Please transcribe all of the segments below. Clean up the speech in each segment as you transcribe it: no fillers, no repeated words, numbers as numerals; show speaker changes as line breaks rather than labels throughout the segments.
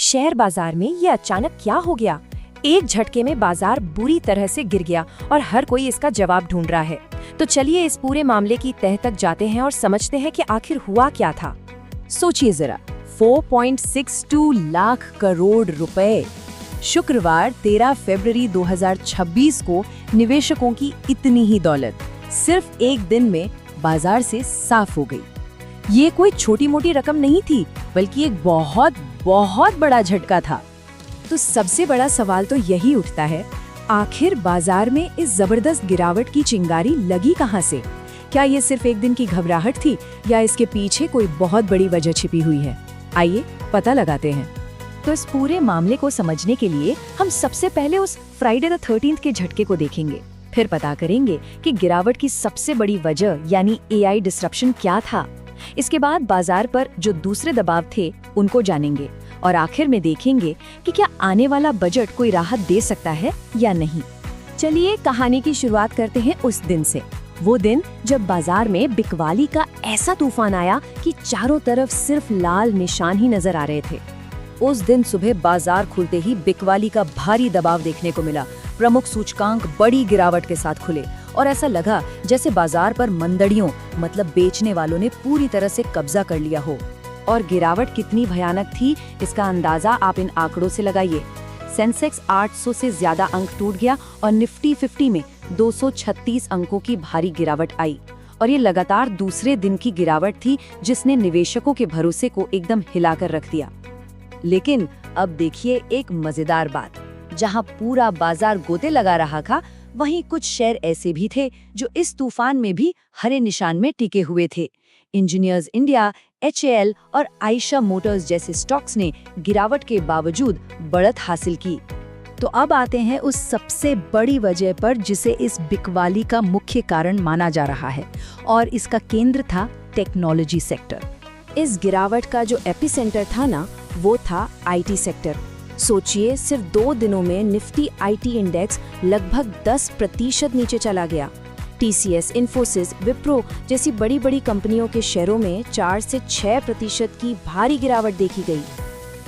Share बाजार में ये अचानक क्या हो गया? एक झटके में बाजार बुरी तरह से गिर गया और हर कोई इसका जवाब ढूंढ रहा है। तो चलिए इस पूरे मामले की तह तक जाते हैं और समझते हैं कि आखिर हुआ क्या था।
सोचिए जरा, 4.62 लाख करोड़ रुपए। शुक्रवार 13 फरवरी 2026 को निवेशकों की इतनी ही दौलत सिर्फ एक दिन में बाजार से साफ हो गई। ये कोई छोटी मोटी रकम नहीं थी, बल्कि एक बहुत बहुत बड़ा झटका था।
तो सबसे बड़ा सवाल तो यही उठता है, आखिर बाजार में इस जबरदस्त गिरावट की चिंगारी लगी कहां से? क्या ये सिर्फ एक दिन की घबराहट थी या इसके पीछे कोई बहुत बड़ी वजह छिपी हुई है? आइए पता लगाते हैं।
तो इस पूरे मामले को समझने के लिए हम सबसे पहले उस फ्राइडे द 13th के झटके को देखेंगे। फिर पता करेंगे कि गिरावट की सबसे बड़ी वजह यानी AI डिसरप्शन क्या था। इसके बाद बाजार पर जो दूसरे दबाव थे उनको जानेंगे और आखिर में देखेंगे कि क्या आने वाला बजट कोई राहत दे सकता है या नहीं।
चलिए कहानी की शुरुआत करते हैं उस दिन से। वो दिन जब बाजार में बिकवाली का ऐसा तूफान आया कि चारों तरफ सिर्फ लाल निशान ही नजर आ रहे थे।
उस दिन सुबह बाजार खुलते ही बिकवाली का भारी दबाव देखने को मिला। प्रमुख सूचकांक बड़ी गिरावट के साथ खुले और ऐसा लगा जैसे बाजार पर मंदड़ियों मतलब बेचने वालों ने पूरी तरह से कब्जा कर लिया हो।
और गिरावट कितनी भयानक थी इसका अंदाजा आप इन आंकड़ों से लगाइए। सेंसेक्स 800 से ज्यादा अंक टूट गया और निफ्टी 50 में 236 अंकों की भारी गिरावट आई। और ये लगातार दूसरे दिन की गिरावट थी जिसने निवेशकों के भरोसे को एकदम हिलाकर रख दिया।
लेकिन अब देखिए एक मजेदार बात, जहां पूरा बाजार गोते लगा रहा था, वहीं कुछ शेयर ऐसे भी थे जो इस तूफान में भी हरे निशान में टिके हुए थे। इंजीनियर्स इंडिया, HAL और आयशा मोटर्स जैसे स्टॉक्स ने गिरावट के बावजूद बढ़त हासिल की। तो अब आते हैं उस सबसे बड़ी वजह पर जिसे इस बिकवाली का मुख्य कारण माना जा रहा है, और इसका केंद्र था टेक्नोलॉजी सेक्टर।
इस गिरावट का जो एपिसेंटर था ना, वो था IT सेक्टर। सोचिए सिर्फ 2 दिनों में निफ्टी IT इंडेक्स लगभग 10% नीचे चला गया। TCS, इन्फोसिस, विप्रो जैसी बड़ी बड़ी कंपनियों के शेयरों में 4 से 6% की भारी गिरावट देखी गई।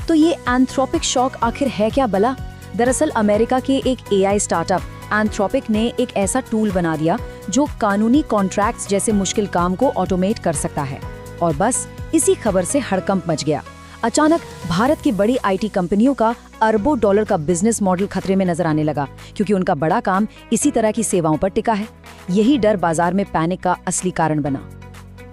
तो ये एंथ्रोपिक शॉक आखिर है क्या भला? दरअसल अमेरिका के एक AI स्टार्टअप एंथ्रोपिक ने एक ऐसा टूल बना दिया जो कानूनी कॉन्ट्रैक्ट्स जैसे मुश्किल काम को ऑटोमेट कर सकता है। और बस इसी खबर से हड़कंप मच गया। अचानक भारत की बड़ी IT कंपनियों का अरबों डॉलर का बिजनेस मॉडल खतरे में नजर आने लगा, क्योंकि उनका बड़ा काम इसी तरह की सेवाओं पर टिका है। यही डर बाजार में पैनिक का असली कारण बना।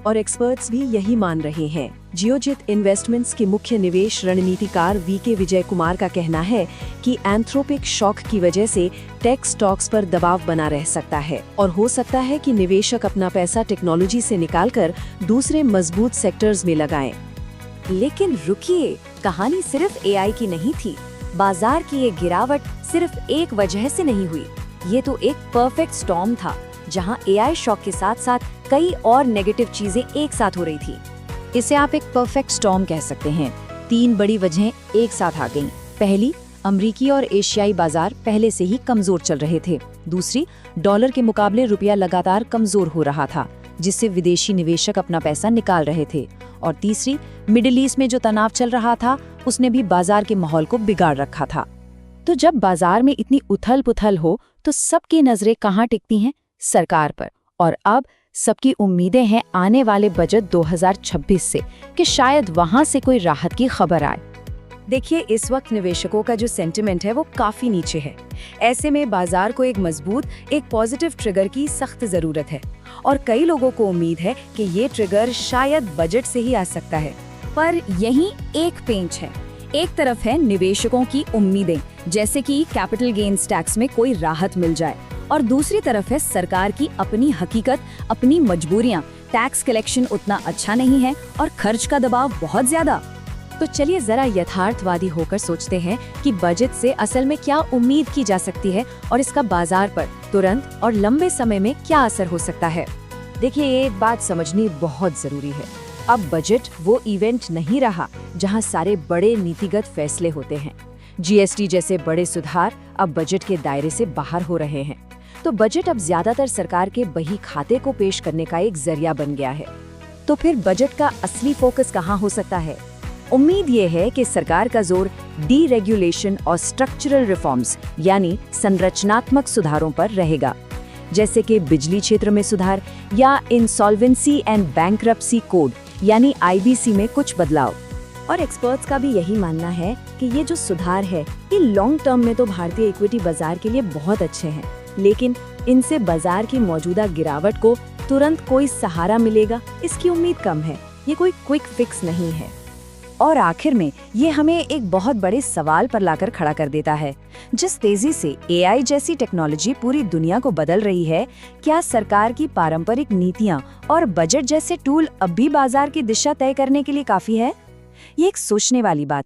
और एक्सपर्ट्स भी यही मान रहे हैं। जियोजित इन्वेस्टमेंट्स के मुख्य निवेश रणनीतिकार VK विजय कुमार का कहना है कि एंथ्रोपिक शॉक की वजह से टेक स्टॉक्स पर दबाव बना रह सकता है और हो सकता है कि निवेशक अपना पैसा टेक्नोलॉजी से निकालकर दूसरे मजबूत सेक्टर्स में लगाएं। लेकिन रुकिए, कहानी सिर्फ AI की नहीं थी। बाजार की ये गिरावट सिर्फ एक वजह से नहीं हुई। ये तो एक परफेक्ट स्टॉर्म था, जहां AI शॉक के साथ साथ कई और नेगेटिव चीजें एक साथ हो रही थी।
इसे आप एक परफेक्ट स्टॉर्म कह सकते हैं। 3 बड़ी वजहें एक साथ आ गईं। पहली, अमरीकी और एशियाई बाजार पहले से ही कमजोर चल रहे थे। दूसरी, डॉलर के मुकाबले रुपया लगातार कमजोर हो रहा था, जिससे विदेशी निवेशक अपना पैसा निकाल रहे थे। और तीसरी, मिडिल ईस्ट में जो तनाव चल रहा था उसने भी बाजार के माहौल को बिगाड़ रखा था। तो जब बाजार में इतनी उथल पुथल हो तो सबकी नजरें कहाँ टिकती हैं? सरकार पर। और अब सबकी उम्मीदें हैं आने वाले बजट 2026 से कि शायद वहां से कोई राहत की खबर आए।
देखिए, इस वक्त निवेशकों का जो सेंटिमेंट है वो काफी नीचे है। ऐसे में बाजार को एक मजबूत, एक पॉजिटिव ट्रिगर की सख्त जरूरत है और कई लोगों को उम्मीद है कि ये ट्रिगर शायद बजट से ही आ सकता है।
पर यही एक पेंच है। एक तरफ है निवेशकों की उम्मीदें, जैसे कि कैपिटल गेन्स टैक्स में कोई राहत मिल जाए, और दूसरी तरफ है सरकार की अपनी हकीकत, अपनी मजबूरियां। टैक्स कलेक्शन उतना अच्छा नहीं है और खर्च का दबाव बहुत ज्यादा।
तो चलिए जरा यथार्थवादी होकर सोचते हैं कि बजट से असल में क्या उम्मीद की जा सकती है और इसका बाजार पर तुरंत और लंबे समय में क्या असर हो सकता है। देखिए, एक बात समझनी बहुत जरूरी है। अब बजट वो इवेंट नहीं रहा जहां सारे बड़े नीतिगत फैसले होते हैं। GST जैसे बड़े सुधार अब बजट के दायरे से बाहर हो रहे हैं। तो बजट अब ज्यादातर सरकार के बही खाते को पेश करने का एक जरिया बन गया है। तो फिर बजट का असली फोकस कहाँ हो सकता है?
उम्मीद ये है कि सरकार का जोर डीरेगुलेशन और स्ट्रक्चरल रिफॉर्म्स यानी संरचनात्मक सुधारों पर रहेगा, जैसे कि बिजली क्षेत्र में सुधार या इंसॉल्वेंसी एंड बैंकरप्सी कोड यानी आईबीसी में कुछ बदलाव।
और एक्सपर्ट्स का भी यही मानना है कि ये जो सुधार है ये लॉन्ग टर्म में तो भारतीय इक्विटी बाजार के लिए बहुत अच्छे हैं, लेकिन इनसे बाजार की मौजूदा गिरावट को तुरंत कोई सहारा मिलेगा इसकी उम्मीद कम है। ये कोई क्विक फिक्स नहीं है।
और आखिर में ये हमें एक बहुत बड़े सवाल पर लाकर खड़ा कर देता है। जिस तेजी से एआई जैसी टेक्नोलॉजी पूरी दुनिया को बदल रही है, क्या सरकार की पारंपरिक नीतियां और बजट जैसे टूल अब भी बाजार की दिशा तय करने के लिए काफी है? ये एक सोचने वाली बात